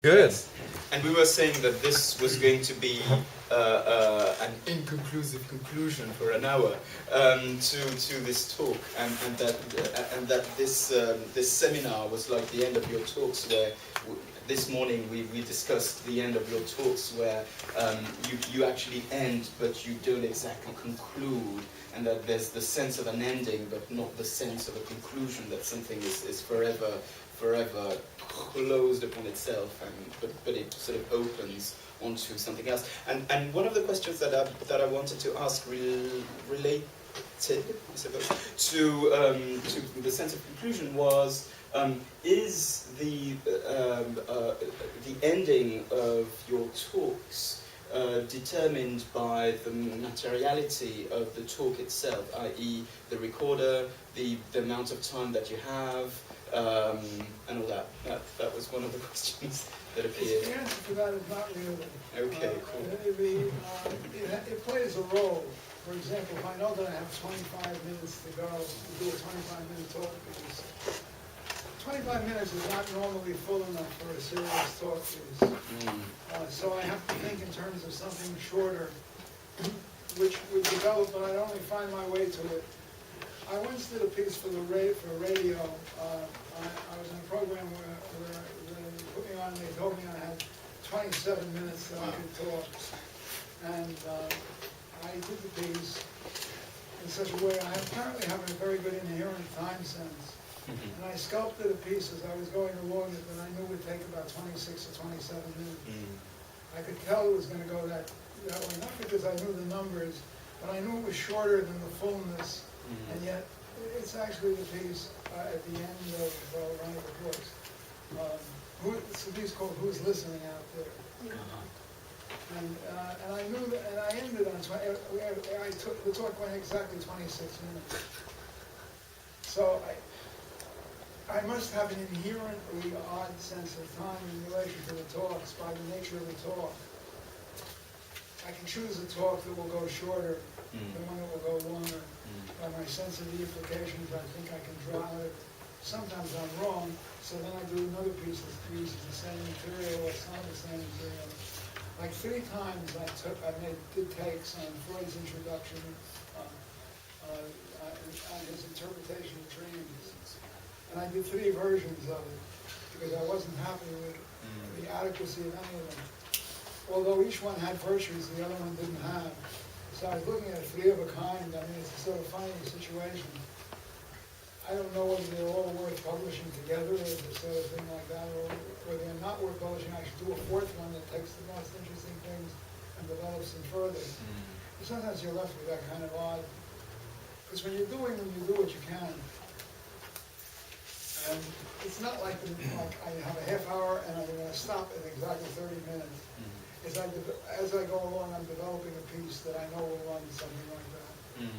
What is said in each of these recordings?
Good. Yes. And we were saying that this was going to be an inconclusive conclusion for an hour to this talk, and that this seminar was like the end of your talks, where this morning we discussed the end of your talks, where you actually end, but you don't exactly conclude, and that there's the sense of an ending, but not the sense of a conclusion, that something is forever closed upon itself, but it sort of opens onto something else. And one of the questions that I wanted to ask related, I suppose, to the sense of conclusion was, is the ending of your talks determined by the materiality of the talk itself, i.e. the recorder, the amount of time that you have, and all that. That was one of the questions that appeared. The answer to that is not really. Okay, cool. It plays a role. For example, if I know that I have 25 minutes to go to do a 25-minute talk piece, 25 minutes is not normally full enough for a serious talk piece. So I have to think in terms of something shorter, which would develop, but I'd only find my way to it. I once did a piece for radio. I was in a program where they put me on, and they told me I had 27 minutes that I could talk. And I did the piece in such a way, I apparently have a very good inherent time sense. And I sculpted a piece as I was going along that I knew would take about 26 or 27 minutes. I could tell it was going to go that way, not because I knew the numbers, but I knew it was shorter than the fullness, and yet it's actually the piece at the end of one of the books. It's a piece called "Who's Listening Out There," and I knew that, and I ended on 20. The talk went exactly 26 minutes. So I must have an inherently odd sense of time in relation to the talks by the nature of the talk. I can choose a talk that will go shorter than one that will go longer. By my sense of the implications, I think I can draw out. Sometimes I'm wrong, so then I do another piece that uses the same material or some of the same material. Like 3 times I did takes on Freud's introduction, on his interpretation of dreams. And I did 3 versions of it, because I wasn't happy with the adequacy of any of them. Although each one had virtues the other one didn't have. So I was looking at 3 of a kind. I mean, it's a sort of funny situation. I don't know whether they're all worth publishing together, or the sort of thing like that, or they're not worth publishing. I should do a 4th one that takes the most interesting things and develops them further. But sometimes you're left with that kind of odd, because when you're doing them, you do what you can. And it's not like I have a half hour and I'm going to stop at exactly 30 minutes. As I go along, I'm developing a piece that I know will run something like that.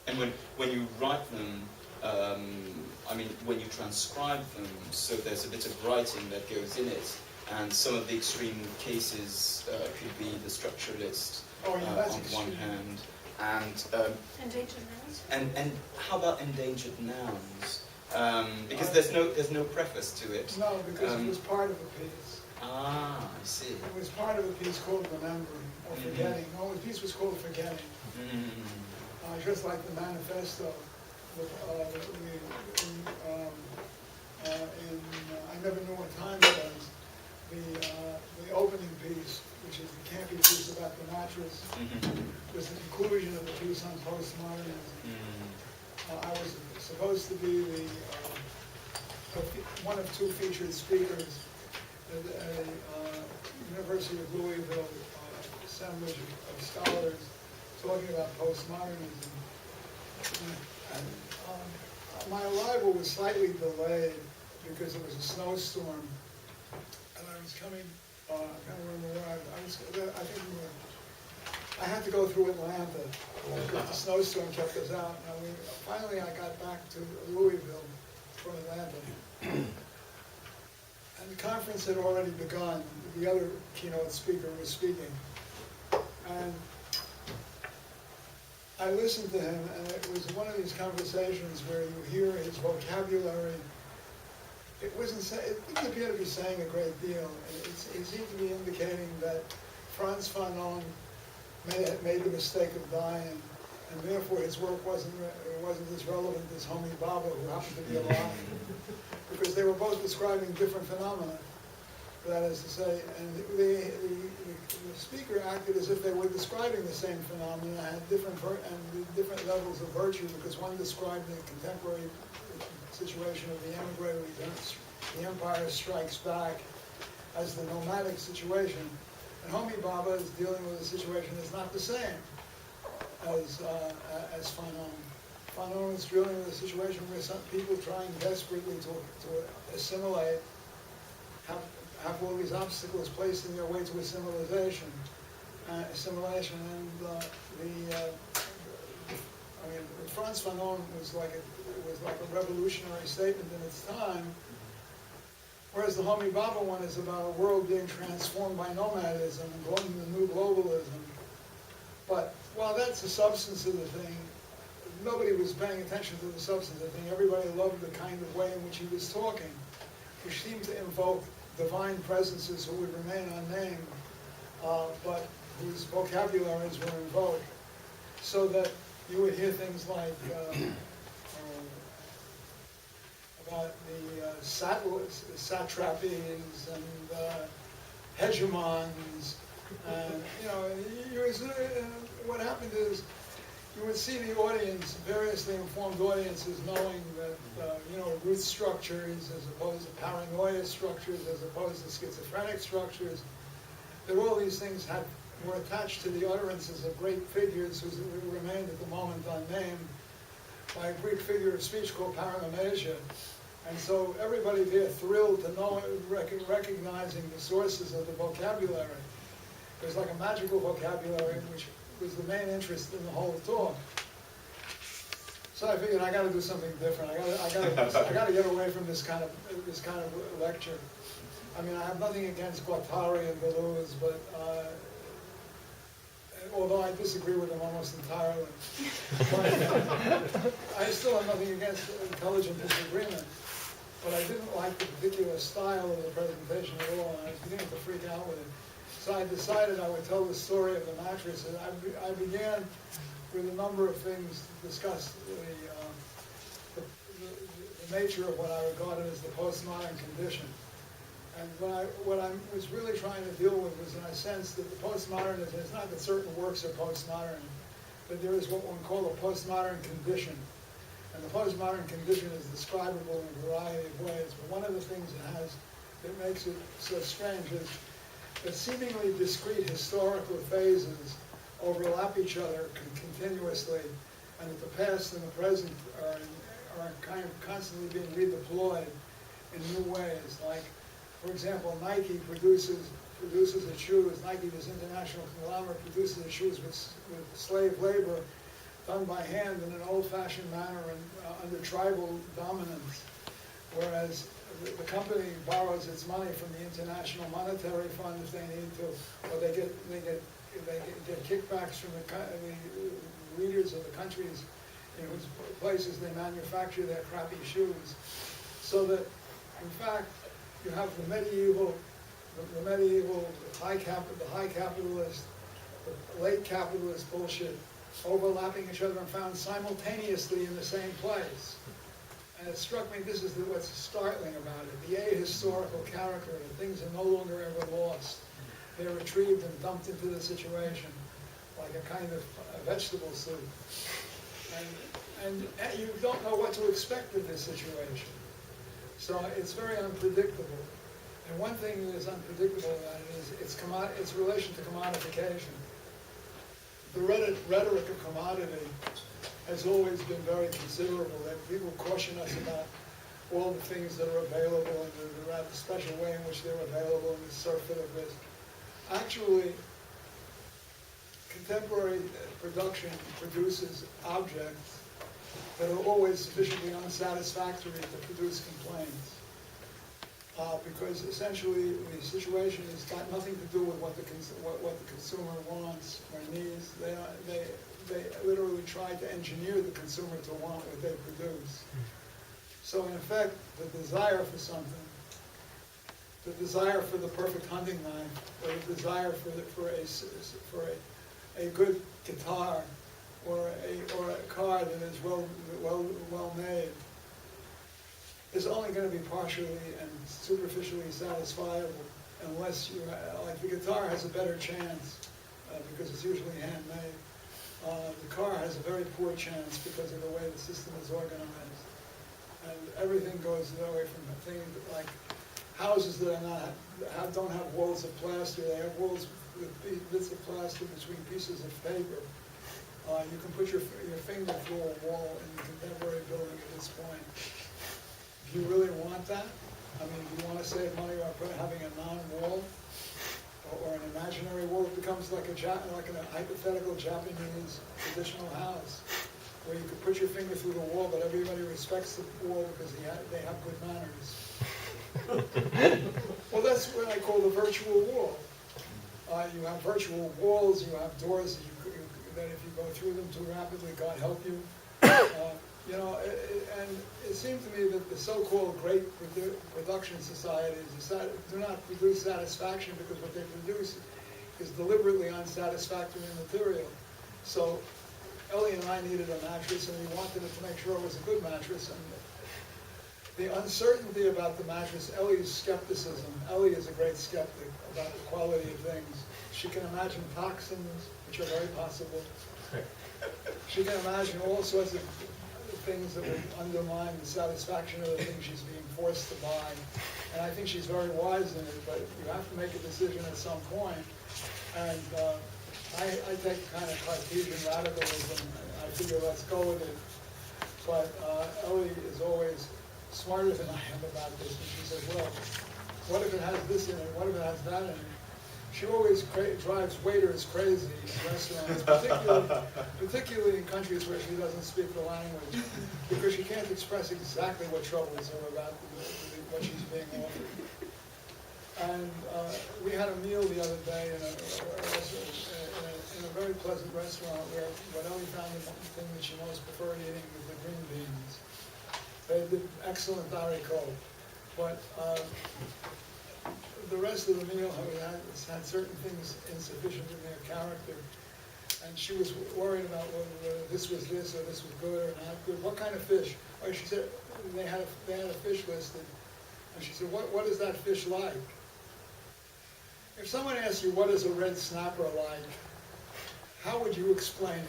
And when you write them, I mean, when you transcribe them, so there's a bit of writing that goes in it, and some of the extreme cases could be the structuralist on one hand, and endangered nouns. And how about endangered nouns? Because there's no preface to it. No, because it was part of the piece. Ah, I see. It was part of a piece called Remembering, or Forgetting. No, the piece was called Forgetting. Just like the manifesto. I Never Knew What Time It Was. The opening piece, which is the campy piece about the mattress, was the conclusion of the piece on postmodernism. I was supposed to be one of 2 featured speakers at a University of Louisville assemblage of scholars talking about postmodernism. And my arrival was slightly delayed because it was a snowstorm, and I was coming. I can't remember where I think I had to go through Atlanta because the snowstorm kept us out. And finally, I got back to Louisville from Atlanta. And the conference had already begun. The other keynote speaker was speaking. And I listened to him, and it was one of these conversations where you hear his vocabulary it didn't appear to be saying a great deal. It seemed to be indicating that Frantz Fanon made the mistake of dying, and therefore his work wasn't as relevant as Homi Bhabha, who happened to be alive, because they were both describing different phenomena. That is to say, and the speaker acted as if they were describing the same phenomena, had different levels of virtue, because one described the contemporary situation of the emigre who returns, the empire strikes back, as the nomadic situation, and Homi Bhabha is dealing with a situation that's not the same as Fanon. Fanon is dealing with a situation where some people trying desperately to assimilate have all these obstacles placed in their way to assimilation, and Frantz Fanon was like a revolutionary statement in its time, whereas the Homi Bhabha one is about a world being transformed by nomadism and going to the new globalism. But while that's the substance of the thing, nobody was paying attention to the substance of the thing. Everybody loved the kind of way in which he was talking, which seemed to invoke divine presences who would remain unnamed, but whose vocabularies were invoked, so that you would hear things like about the satrapies and hegemons, and what happened is you would see the audience, variously informed audiences, knowing that root structures as opposed to paranoia structures, as opposed to schizophrenic structures, that all these things were attached to the utterances of great figures who remained at the moment unnamed, by a Greek figure of speech called paranomasia. And so everybody there thrilled to know, recognizing the sources of the vocabulary. It was like a magical vocabulary, which was the main interest in the whole talk. So I figured I got to do something different. I got to get away from this kind of lecture. I mean, I have nothing against Guattari and Deleuze, but although I disagree with them almost entirely, I still have nothing against intelligent disagreement. But I didn't like the particular style of the presentation at all, and I was beginning to freak out with it. So I decided I would tell the story of the mattress, and I began with a number of things to discuss the nature of what I regarded as the postmodern condition. And what I was really trying to deal with was, in a sense, that the postmodernism, it's not that certain works are postmodern, but there is what one calls a postmodern condition. And the postmodern condition is describable in a variety of ways, but one of the things that makes it so strange is that seemingly discrete historical phases overlap each other continuously, and that the past and the present are kind of constantly being redeployed in new ways. Like, for example, Nike produces its shoes. Nike, this international conglomerate, produces its shoes with slave labor done by hand in an old-fashioned manner and under tribal dominance, whereas the company borrows its money from the International Monetary Fund if they need to, or they get kickbacks from the leaders of the countries in whose places they manufacture their crappy shoes. So that, in fact, you have the medieval, the high capitalist, the late capitalist bullshit overlapping each other and found simultaneously in the same place. And it struck me, this is what's startling about it, the ahistorical character, that things are no longer ever lost. They're retrieved and dumped into the situation like a kind of vegetable soup. And you don't know what to expect of this situation. So it's very unpredictable. And one thing that is unpredictable about it is its relation to commodification. The rhetoric of commodity has always been very considerable. That people caution us about all the things that are available and the rather special way in which they're available in the surfeit of this. Actually, contemporary production produces objects that are always sufficiently unsatisfactory to produce complaints. Because essentially the situation has got nothing to do with what the consumer wants or needs. They literally try to engineer the consumer to want what they produce. So in effect, the desire for something, the desire for the perfect hunting knife, or the desire for a good guitar, or a car that is well made, is only going to be partially and superficially satisfiable unless you, like the guitar has a better chance because it's usually handmade. The car has a very poor chance because of the way the system is organized. And everything goes that way from things like houses that are don't have walls of plaster. They have walls with bits of plaster between pieces of paper. You can put your finger through a wall in the contemporary building at this point. Do you really want that? I mean, do you want to save money by having a non-wall or an imaginary wall? It becomes like a hypothetical Japanese traditional house where you could put your finger through the wall, but everybody respects the wall because they have good manners. Well, that's what I call the virtual wall. You have virtual walls, you have doors that if you go through them too rapidly, God help you. You know, and it seemed to me that the so-called great production societies do not produce satisfaction because what they produce is deliberately unsatisfactory material. So Ellie and I needed a mattress, and we wanted it to make sure it was a good mattress. And the uncertainty about the mattress, Ellie's skepticism. Ellie is a great skeptic about the quality of things. She can imagine toxins, which are very possible. She can imagine all sorts of things that would undermine the satisfaction of the things she's being forced to buy. And I think she's very wise in it, but you have to make a decision at some point. And I take kind of Cartesian radicalism. I figure let's go with it. But Ellie is always smarter than I am about this. And she says, well, what if it has this in it? What if it has that in it? She always drives waiters crazy in restaurants, particularly in countries where she doesn't speak the language, because she can't express exactly what troubles her about what she's being offered. And we had a meal the other day in a very pleasant restaurant where Ellie found the thing that she most preferred eating was the green beans. They did excellent haricot, but the rest of the meal had certain things insufficient in their character, and she was worried about whether this was this or this was good or not good. What kind of fish? Or she said they had a fish listed, and she said, "What is that fish like?" If someone asks you what is a red snapper like, how would you explain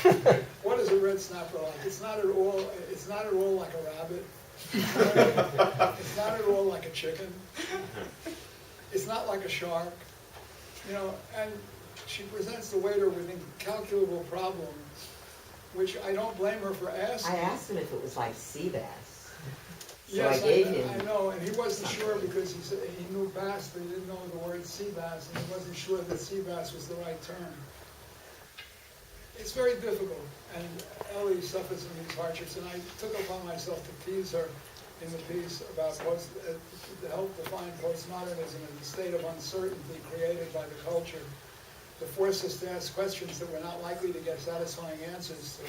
it? What is a red snapper like? It's not at all like a rabbit. It's not at all like a chicken. It's not like a shark, you know, and she presents the waiter with incalculable problems, which I don't blame her for asking. I asked him if it was like sea bass. So Yes, I gave him. I know, and he wasn't sure because he said he knew bass, but he didn't know the word sea bass, and he wasn't sure that sea bass was the right term. It's very difficult, and Ellie suffers from these hardships, and I took upon myself to tease her in the piece about to help define postmodernism as a state of uncertainty created by the culture, to force us to ask questions that we're not likely to get satisfying answers to.